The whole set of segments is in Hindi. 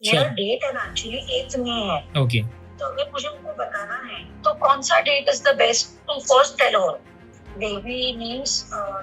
मेरा डेट है एक्चुअली 8th में है। ओके तो अगर मुझे उनको बताना है तो कौन सा date is the best to first tell her. Baby names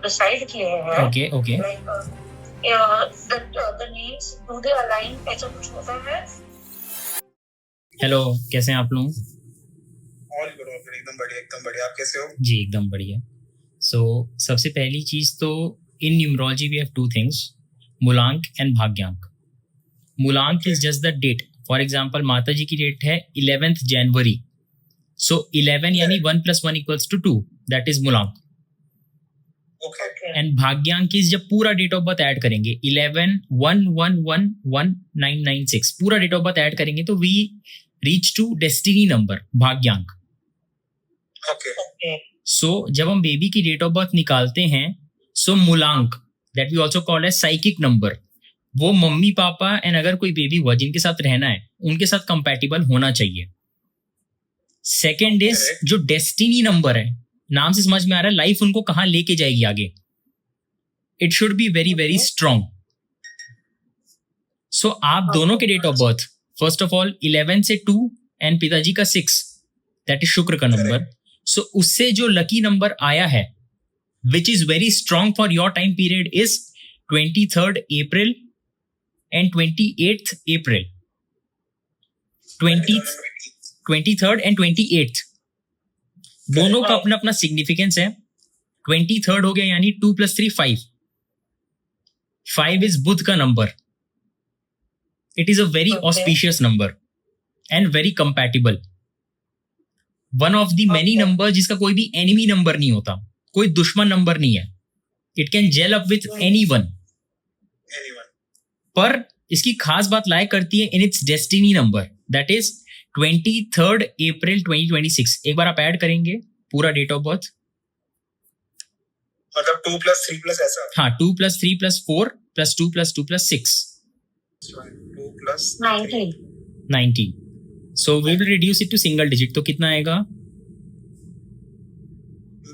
decide किए हैं। Okay okay like the names do they align, ऐसा कुछ होता है। हेलो, कैसे हैं आप लोग? ऑल गुड, एकदम बढ़िया एकदम बढ़िया। आप कैसे हो? जी एकदम बढ़िया। सो सबसे पहली चीज तो in numerology we have two things, मूलांक एंड भाग्यांक। मूलांक is just the date. For example माता जी की डेट है 11th जनवरी, सो 11 यानी 1 + 1 = 2, दैट इज मूलांक। एंड भाग्यांक इज जब पूरा डेट ऑफ बर्थ ऐड करेंगे 11/1/1/1996, पूरा डेट ऑफ बर्थ ऐड करेंगे तो we reach to destiny number, भाग्यांक। सो जब हम बेबी की डेट ऑफ बर्थ निकालते हैं, सो मूलांक that we also called as psychic number, वो मम्मी पापा एंड अगर कोई बेबी हुआ जिनके साथ रहना है उनके साथ कंपैटिबल होना चाहिए। सेकेंड इज जो डेस्टिनी नंबर है, नाम से समझ में आ रहा है लाइफ उनको कहाँ लेके जाएगी आगे। It should be very very strong. So आप दोनों के date of birth, first of all 11 से 2 एंड पिताजी का 6, दैट इज शुक्र का नंबर। सो उससे जो लकी नंबर आया है which is very strong for your time period is 23rd April and 28th April. 23rd and 28th दोनों का अपना अपना सिग्निफिकेंस है। 23rd हो गया यानी 2 + 3 5. 5 इज बुध का number. It is a very auspicious number and very compatible. One of the many number जिसका कोई भी एनिमी नंबर नहीं होता, कोई दुश्मन नंबर नहीं है। It can gel up with anyone. पर इसकी खास बात लाया करती है in its destiny number, that is 23rd April 2026। एक बार आप ऐड करेंगे पूरा डेट ऑफ बर्थ, मतलब 2 + 3 + ऐसा। हाँ, 2 + 3 + 4 + 2 + 2 + 6 2 + 19। 19। So we will reduce it to single digit, तो कितना आएगा?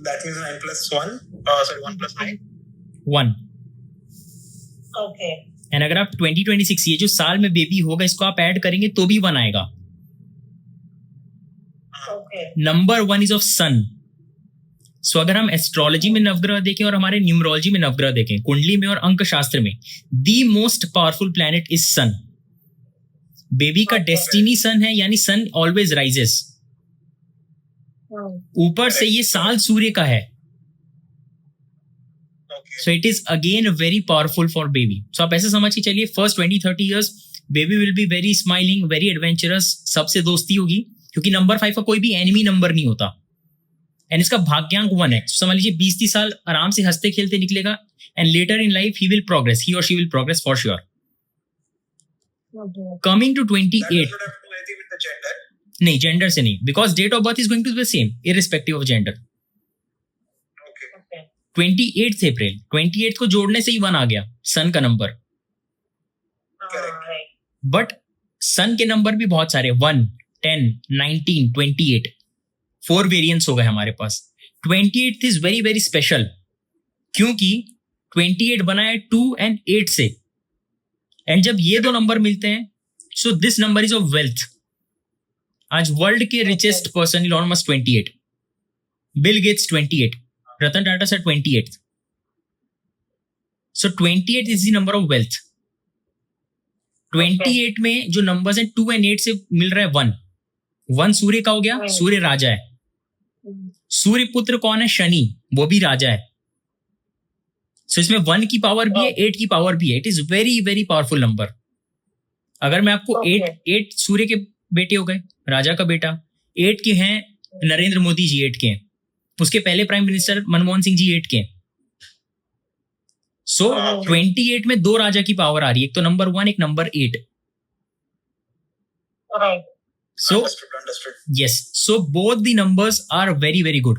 That means 9 + 1, 1 + 9। 1। Okay. एंड अगर आप 2026 ये जो साल में बेबी होगा इसको आप ऐड करेंगे तो भी 1 आएगा। नंबर 1 इज ऑफ सन। सो अगर हम एस्ट्रोलॉजी में नवग्रह देखें और हमारे न्यूमरोलॉजी में नवग्रह देखें, कुंडली में और अंक शास्त्र में, the most powerful planet is sun. Baby का डेस्टिनी सन है, यानी सन ऑलवेज राइजेस। ऊपर से ये साल सूर्य का है, so it is again very powerful for baby. So आप ऐसे समझ के चलिए first 20-30 years baby will be very smiling, very adventurous, सबसे दोस्ती होगी क्योंकि नंबर 5 का कोई भी एनिमी नंबर नहीं होता। एंड इसका भाग्यांक 1 है। समझ लीजिए 20-30 साल आराम से हंसते खेलते निकलेगा and later in life he will progress, he और she will progress for sure. Coming to 28, नहीं जेंडर से नहीं, because date of birth is going to be same irrespective of gender. 28th April, 28 को जोड़ने से ही 1 आ गया, सन का नंबर। बट सन के नंबर भी बहुत सारे, 1, 10, 19, 28, 4 वेरिएंट्स हो गए हमारे पास। 28 इज वेरी वेरी स्पेशल क्योंकि 28 बना है 2 and 8 से, एंड जब ये दो नंबर मिलते हैं so this number is of wealth. आज वर्ल्ड के richest person Elon Musk 28, Bill Gates 28, Ratan Tata sir 28। So 28 is the number of wealth. 28 में जो नंबर्स हैं 2 and 8 से मिल रहा है 1। 1 सूर्य का हो गया, सूर्य राजा है। सूर्य पुत्र कौन है? शनि, वो भी राजा है। सो इसमें 1 की पावर भी है, 8 की पावर भी है। It is very very powerful number. अगर मैं आपको 8 सूर्य के बेटे हो गए, राजा का बेटा, 8 के हैं नरेंद्र मोदी जी, 8 के हैं, उसके पहले प्राइम मिनिस्टर मनमोहन सिंह जी 8 के। सो 28 में 2 राजा की पावर आ रही है, एक तो नंबर 1, एक number 8। So yes, so both the numbers are very very good.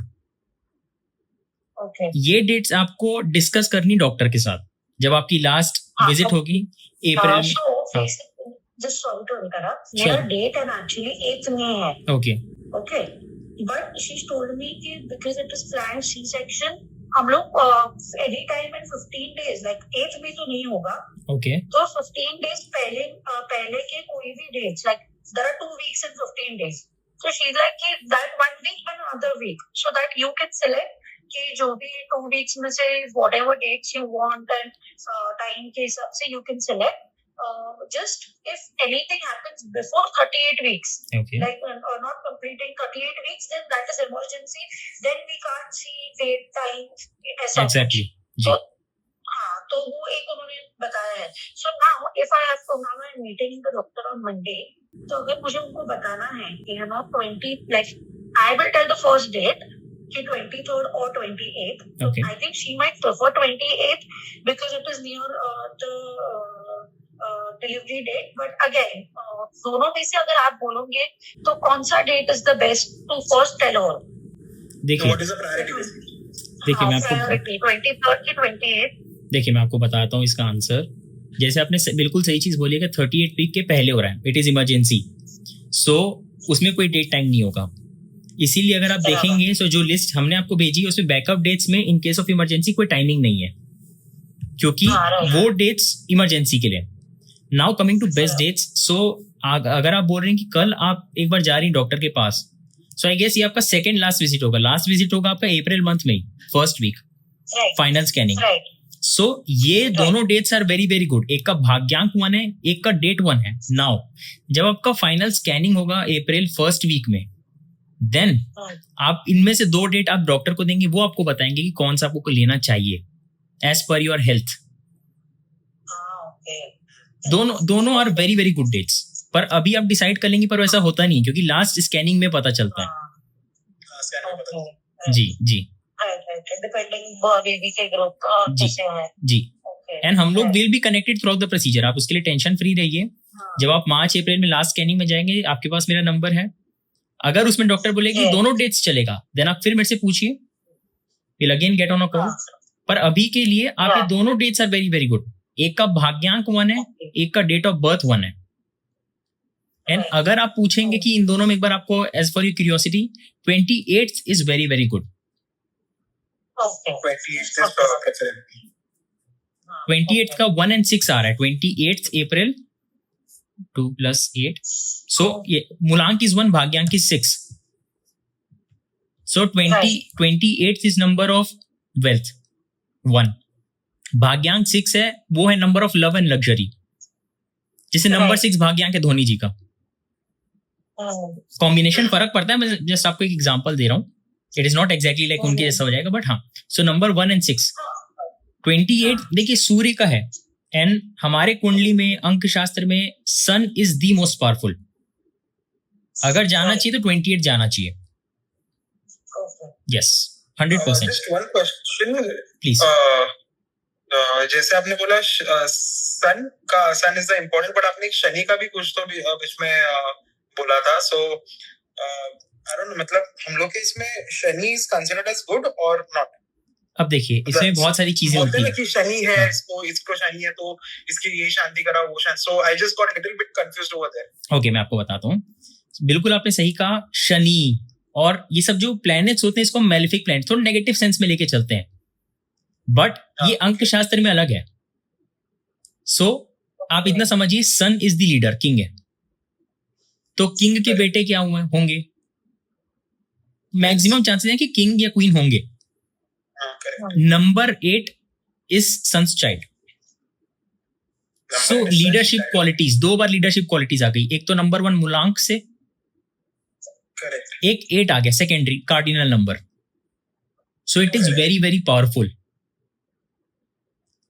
ये डेट्स आपको डिस्कस करनी डॉक्टर के साथ जब आपकी लास्ट विजिट होगी अप्रैल में। Just sorry to interrupt. मेरा डेट है एक्चुअली 8th में है। Okay Okay. But she told me कि because it is planned C-section, हम लोग any time in 15 days, like 8th में तो नहीं होगा, ओके तो 15 days पहले के कोई भी dates, like there are 2 weeks and 15 days, so she's like कि that 1 week and another week, so that you can select कि जो भी 2 weeks में से whatever dates you want and time के हिसाब से you can select. Just if anything happens before 38 weeks, okay like not completing 38 weeks, then that is emergency. Then we can't see date, time, as such. Exactly जी So, हाँ, तो वो एक उन्होंने बताया है. So now, if I have to have a meeting with the doctor on Monday, तो अगर मुझे उनको बताना है कि है ना 20, like I will tell the first date कि 23rd or 28th. So Okay. I think she might prefer 28th because it is near the delivery date. But again, दोनों में से अगर आप बोलोगे तो कौन सा date is the best to first tell her? देखिए What is the priority basically? देखिए मैं आपको Priority 23rd की 28th. देखिए मैं आपको बताता हूँ इसका आंसर. जैसे आपने बिल्कुल सही चीज बोली है कि 38 वीक के पहले हो रहा है, इट इज इमरजेंसी, सो उसमें कोई डेट टाइम नहीं होगा. इसीलिए अगर आप देखेंगे तो जो लिस्ट हमने आपको भेजी है उसमें बैकअप डेट्स में इन केस ऑफ इमरजेंसी कोई टाइमिंग नहीं है, क्योंकि वो डेट्स इमरजेंसी के लिए. Now coming to best dates, so अगर आप बोल रहे हैं कि कल आप एक बार जा रही हैं डॉक्टर के पास, सो आई गेस ये आपका सेकंड लास्ट विजिट होगा. लास्ट विजिट होगा आपका अप्रैल मंथ में ही, first week Right. Final scanning. Right. So ये दोनों dates are very very good. एक का भाग्यांक 1 है, एक का डेट 1 है. नाउ जब आपका फाइनल स्कैनिंग होगा अप्रैल फर्स्ट वीक में, देन आप इनमें से 2 डेट आप डॉक्टर को देंगे, वो आपको बताएंगे कि कौन सा आपको लेना चाहिए as per your health. Okay. दोनों are very very good dates, पर अभी आप डिसाइड कर लेंगे, पर वैसा होता नहीं क्योंकि लास्ट स्कैनिंग में पता चलता है. Scanning में पता Okay. जी जी डिपेंडिंग बेबी के ग्रुप जी. कैसे है. जी. Okay. एंड हम लोग will be connected through out the procedure. आप उसके लिए टेंशन फ्री रहिए. जब आप मार्च अप्रैल में लास्ट स्कैनिंग में जाएंगे, आपके पास मेरा नंबर है. अगर उसमें डॉक्टर बोले कि Yes. दोनों डेट्स चलेगा, देन आप फिर मेरे से पूछिए, will again get on a call. पर अभी के लिए आपके हाँ. दोनों dates are very very good. एक का भाग्यांक 1 है, एक का डेट ऑफ बर्थ 1 है. एंड अगर आप पूछेंगे कि इन दोनों में एक बार आपको as for your curiosity 28th is very very good. Okay. 28th is perfect. 28th का 1 and 6 आ रहा है. 28th अप्रैल 2 + 8, सो ये मूलांक इज 1, भाग्यांक is 6. So 28th is number of wealth 1, भाग्यांक 6 है, वो है number of love and luxury. जैसे नंबर 6 भाग्यांक है धोनी जी का. कॉम्बिनेशन फर्क पड़ता है, मैं जस्ट आपको एक एग्जांपल दे रहा हूँ. It is not exactly like उनके जैसा हो जाएगा, बट हाँ. सो नंबर 1 and 6, 28 देखिए सूर्य का है. एंड हमारे कुंडली में अंक शास्त्र में सन इज द मोस्ट पावरफुल. अगर जाना चाहिए तो 28 जाना चाहिए. Yes 100%. Just one question. Please. जैसे आपने बोला सन इज द इम्पोर्टेंट, बट आपने शनि का भी कुछ तो भी इसमें बोला था. सो आई डोंट नो, मतलब हम लोग के इसमें Shani is considered as good और नॉट? अब देखिए इसमें बहुत सारी चीजें बोलते होती हैं हैं. ना कि शनि है, इसको शनि है तो इसकी ये शांति करा, वो शांति. So I just got little bit confused over there. Okay, मैं आपको बताता हूँ. बिल्कुल आपने सही कहा. शनि और ये सब जो प्लैनेट्स होते हैं, इसको मेलेफिक प्लैनेट थोड़ा नेगेटिव सेंस में लेके चलते हैं, बट ये अंक शास्त्र में अलग है. सो आप इतना समझिए, सन इज द लीडर, किंग है. तो किंग के बेटे क्या हुए होंगे? मैक्सिमम चांसेस हैं कि किंग या क्वीन होंगे. Number 8 is sun's child. So leadership qualities, 2 बार लीडरशिप क्वालिटीज आ गई. एक तो नंबर 1 मूलांक से, करेक्ट. एक 8 आ गया secondary cardinal number. So it is very very powerful.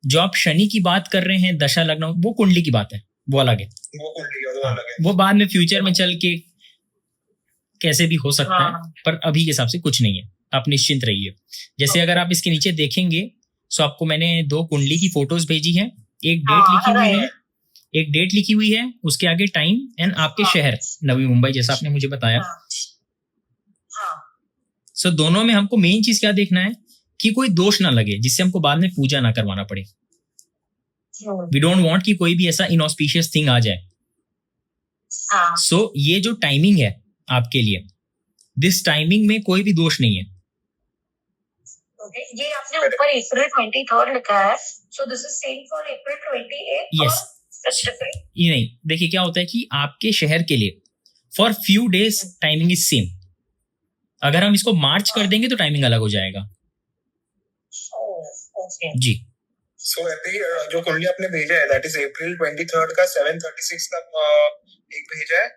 जो आप शनि की बात कर रहे हैं, दशा लग्न, वो कुंडली की बात है, वो अलग है. वो कुंडली और वो अलग है. वो बाद में फ्यूचर में चल के कैसे भी हो सकता है, पर अभी के हिसाब से कुछ नहीं है. आप निश्चिंत रहिए. जैसे अगर आप इसके नीचे देखेंगे, सो आपको मैंने 2 कुंडली की फोटोज भेजी है. एक डेट लिखी हुई है, एक डेट लिखी हुई है, उसके आगे टाइम एंड आपके शहर नवी मुंबई, जैसा आपने मुझे बताया. सो दोनों में हमको मेन चीज क्या देखना है कि कोई दोष ना लगे, जिससे हमको बाद में पूजा ना करवाना पड़े. वी डोंट वांट कि कोई भी ऐसा इनऑस्पिशियस थिंग आ जाए. सो ये जो टाइमिंग है आपके लिए, दिस टाइमिंग में कोई भी दोष नहीं है. ओके, ये आपने ऊपर अप्रैल 23 लिखा है, so this is same for April 28 Yes. ये नहीं, देखिए क्या होता है कि आपके शहर के लिए for few days timing is same. अगर हम इसको मार्च कर देंगे तो टाइमिंग अलग हो जाएगा. ओके जी. सो अभी जो कुंडली आपने भेजा है दैट इज अप्रैल 23 का 7:36 का एक भेजा है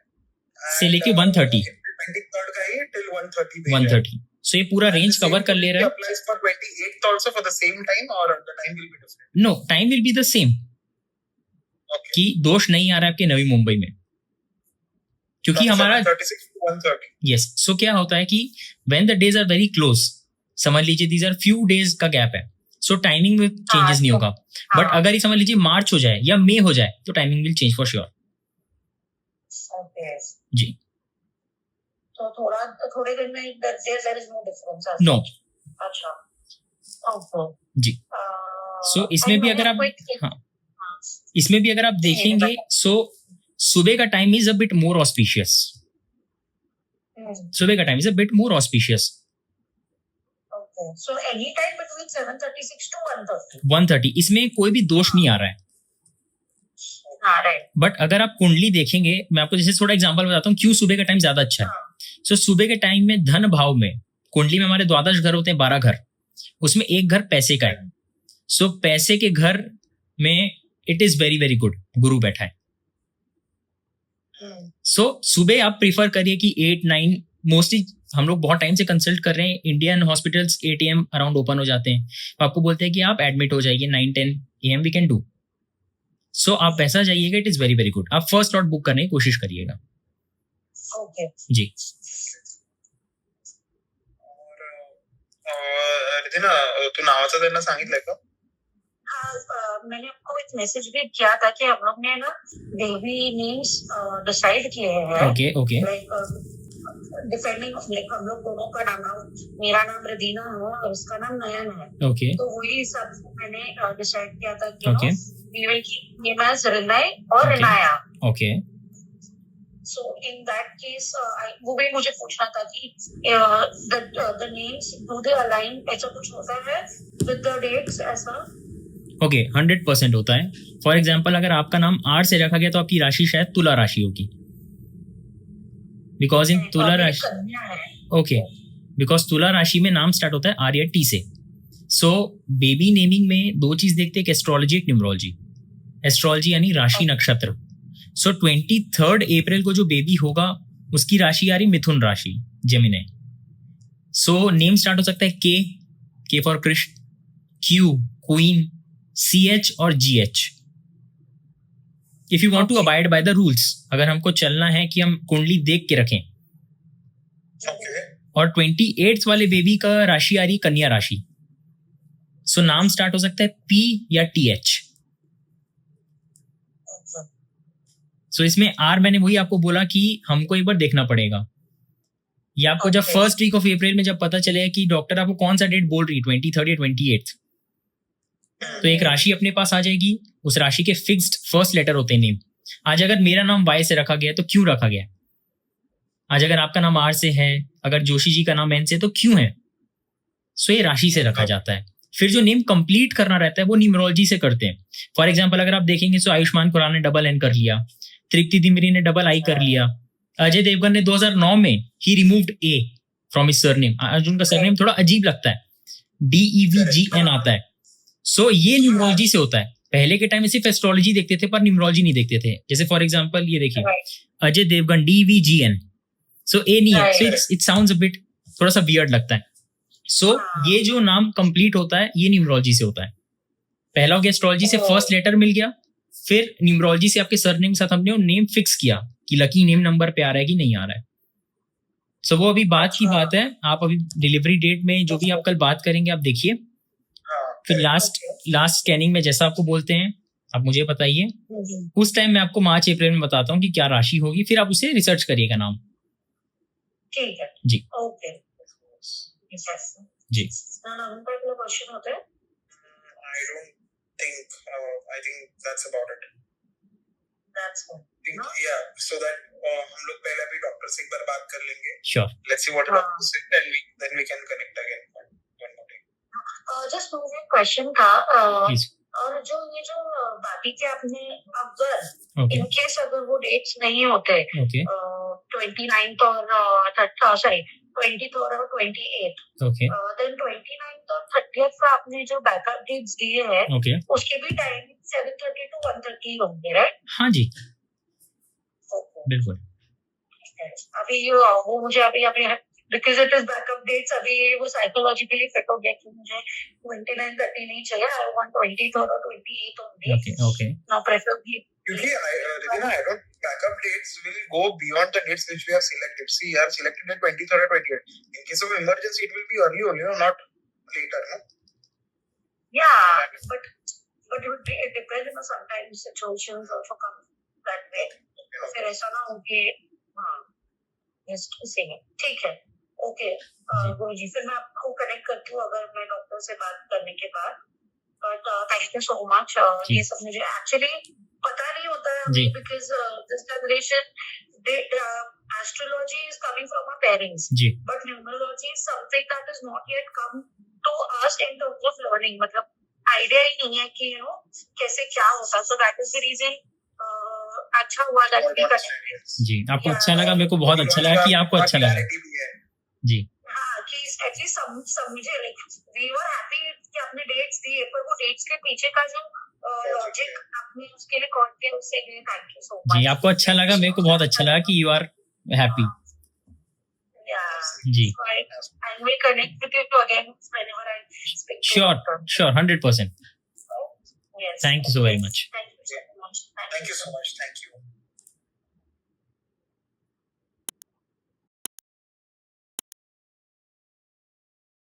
से लेके 1:30. 23 का ही टिल 1:30 भेजा है. 1:30. सो ये पूरा रेंज कवर कर ले रहा है. applies for 28th also for the same time or the time will be different? No, time will be the same. Okay. कि दोष नहीं आ रहा है आपके नवी मुंबई में, क्योंकि हमारा 36 to 1:30. यस. सो क्या होता है कि when the days are very close, समझ लीजिए दीज आर फ्यू डेज का गैप है, सो टाइमिंग में चेंजेस नहीं होगा. बट अगर ये समझ लीजिए मार्च हो जाए या मई हो जाए तो timing will change for sure. Okay, जी. तो थोड़े दिन में there is no difference. No. अच्छा, ओके जी. सो इसमें भी अगर आप इसमें भी अगर आप देखेंगे सो सुबह का time is a bit more auspicious. सुबह का time is a bit more auspicious. Okay, so any time between 7:36 to 1:30. 1:30 इसमें कोई भी दोष नहीं आ रहा है. हाँ, राइट. बट अगर आप कुंडली देखेंगे, मैं आपको जैसे थोड़ा एग्जांपल बताता हूँ क्यों सुबह का टाइम ज्यादा अच्छा है. सो सुबह के टाइम में धन भाव में, कुंडली में हमारे द्वादश घर होते हैं, 12 घर, उसमें एक घर पैसे का है. सो पैसे के घर में it is very very good, गुरु बैठा है. सो सुबह आप प्रीफर करिए कि 8-9, मोस्टली हम लोग बहुत टाइम से कंसल्ट कर रहे हैं, Indian hospitals 8 AM around open हो जाते हैं. तो आपको बोलते हैं कि आप एडमिट हो जाइए 9-10 AM वी कैन डू. सो आप वैसा जाइएगा, it is very very good. आप फर्स्ट स्लॉट बुक करने की कोशिश करिएगा. ओके जी. रिधिना, तू नावाचं त्यांना सांगितलंय का? हाँ, मैंने आपको एक मैसेज भी किया था कि हम लोग ने ना देवी नेम्स डिसाइड किए हैं. Okay okay like depending, like हम लोग दोनों का नाम, मेरा नाम रदीना है और उसका नाम नयन है. ओके तो वही हिसाब से मैंने डिसाइड किया था कि Okay. We will keep name as Rinay और Okay. Rinaya. Okay. So in that case वो भी मुझे पूछना था कि the names do they align, ऐसा कुछ होता है विद द डेट्स ऐसा? ओके 100% होता है. फॉर एग्जाम्पल अगर आपका नाम आर से रखा गया तो आपकी राशि शायद तुला राशि होगी, बिकॉज इन तुला राशि, कन्या है. ओके, बिकॉज तुला राशि में नाम स्टार्ट होता है आर या टी से. सो बेबी नेमिंग में दो चीज देखते हैं, एस्ट्रोलॉजी एक न्यूमरोलॉजी. एस्ट्रोलॉजी यानी राशि नक्षत्र. सो 23 अप्रैल को जो बेबी होगा उसकी राशि आ रही मिथुन राशि, जेमिनी. सो नेम स्टार्ट हो सकता है के for Krishna, Q queen, CH और GH. If you want to abide by the rules, अगर हमको चलना है कि हम कुंडली देख के रखें. Okay. और 28 वाले बेबी का राशि आ रही कन्या राशि. सो नाम स्टार्ट हो सकता है P या TH. सो इसमें R मैंने वही आपको बोला कि हमको एक बार देखना पड़ेगा. ये आपको जब Okay. First week of April में जब पता चलेगा कि डॉक्टर आपको कौन सा डेट बोल रही है, 23 या 28, तो एक राशि अपने पास आ जाएगी. उस राशि के फिक्स्ड फर्स्ट लेटर होते हैं नेम. आज अगर मेरा नाम वाई से रखा गया तो क्यों रखा गया. आज अगर आपका नाम आर से है, अगर जोशी जी का नाम एन से, तो क्यों है. सो ये राशि से रखा जाता है. फिर जो नेम कंप्लीट करना रहता है वो न्यूमरोलॉजी से करते हैं. फॉर एग्जाम्पल अगर आप देखेंगे तो आयुष्मान खुराना ने डबल एन कर लिया, तृप्ति दिमरी ने डबल आई कर लिया, अजय देवगन ने 2009 में ही removed a from his surname. Arjun का सरनेम थोड़ा अजीब लगता है, DEVGN आता है. सो ये न्यूमरोलॉजी से होता है. पहले के टाइम में सिर्फ एस्ट्रोलॉजी देखते थे पर न्यूमरोलॉजी नहीं देखते थे. जैसे फॉर एग्जांपल ये देखिए, अजय देवगन DVGN, सो ए नहीं है, so it sounds a bit थोड़ा सा वियर्ड लगता है. सो ये जो नाम कंप्लीट होता है ये न्यूमरोलॉजी से होता है. पहला हो गया एस्ट्रोलॉजी से फर्स्ट लेटर मिल गया, फिर न्यूमरोलॉजी से आपके सरनेम के साथ हमने नेम फिक्स किया कि लकी नेम नंबर पे आ रहा है कि नहीं आ रहा है. सो वो अभी बात की बात है. आप अभी डिलीवरी डेट में जो भी आप कल बात करेंगे आप देखिए. फिर लास्ट स्कैनिंग में जैसा आपको बोलते हैं आप मुझे बताइए. उस टाइम मैं आपको मार्च अप्रैल में बताता हूँ कि क्या राशि होगी, फिर आप उसे रिसर्च करिएगा नाम. ठीक है जी. ओके जी. क्वेश्चन होते हैं? I think that's about it. That's good. Yeah, so that हम लोग पहले भी डॉक्टर से एक बार बात कर लेंगे. Sure. Let's see what happens and then we can connect again one more day. Just मुझे क्वेश्चन था प्लीज। और जो बाकी के आपने अगर ओके इन केस अगर वो डेट्स नहीं होते ओके 29th और सॉरी 20th और 28th ओके देन 29th और 30th का आपने जो बैकअप डेट्स दिए हैं ओके उसके भी टाइम 7:30 to 1:30 होंगे राइट? हाँ जी बिल्कुल। अभी वो मुझे अभी अभी because it is backup dates अभी वो साइकोलॉजिकली फिट हो गया कि मुझे 29-30 नहीं चाहिए, आई वांट 20th और 28th only. Okay okay now preferably क्योंकि Regina, I don't backup dates will go beyond the dates which we have selected. See, you have selected the 20th or 28th. In case of emergency, it will be early only, no? Not later, no? Yeah, but it depends, you know, sometimes situations also come that way. तो फिर ऐसा ना हो कि हाँ just same ठीक है ओके गुरुजी फिर मैं आपको कनेक्ट करती हूँ अगर मैं डॉक्टर से बात करने के बाद। But thank you so much. जी। ये सब मुझे एक्चुअली पता नहीं होता है जी। Because this generation astrology is coming from our parents जी but numerology is something that is not yet come to us in terms of learning. मतलब आइडिया ही नहीं है कि यू नो कैसे क्या होता। So that is the reason अच्छा हुआ दैट वी कनेक्टेड। जी आपको अच्छा लगा, मेरे को बहुत अच्छा लगा कि आपको अच्छा लगा। जी हाँ कि एटलीस्ट समझे लाइक वी वर हैप्पी कि आपने डेट्स दिए पर वो डेट्स के पीछे का जो लॉजिक आपने उसके लिए कॉल किया उसके लिए थैंक यू सो मच। जी आपको अच्छा लगा, मेरे को बहुत अच्छा लगा कि यू आर हैप्पी। जी I will connect with you again whenever I speak to sure doctor. Sure 100%। Yes. Thank you so very much. Thank you so much. Thank you so much. Thank you.